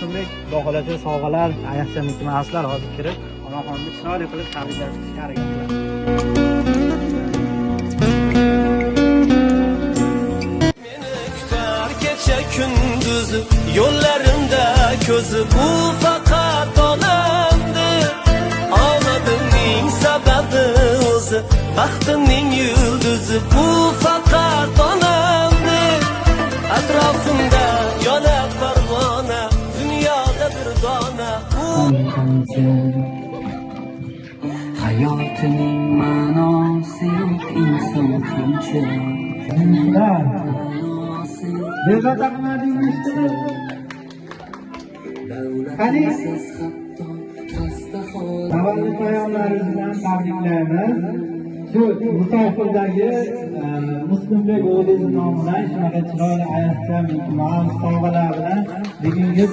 Muslimbek Xudo xolasa sovg'alar, ayaqcha mehmonlar hozir kirib, onaxonni chiroyli qilib tabriklashga harakat qiladi. Gündüz yollarımda közü bu fakat onamdır. Ağladığımın sebebi özü, bahtımın yıldızı bu fakat onamdır. Etrafımda yanar parvana, dünyada bir dana. Hayatının manası yok insan kimçe. Bezovta qilmadingizmi? Qani? Tavallud bayonlari bilan tabriklaymiz. Shu musofirdagi Muslimbek o'g'lingiz nomidan shunaqa chiroyli ayaqcha mehmon sovg'alar bilan bugungi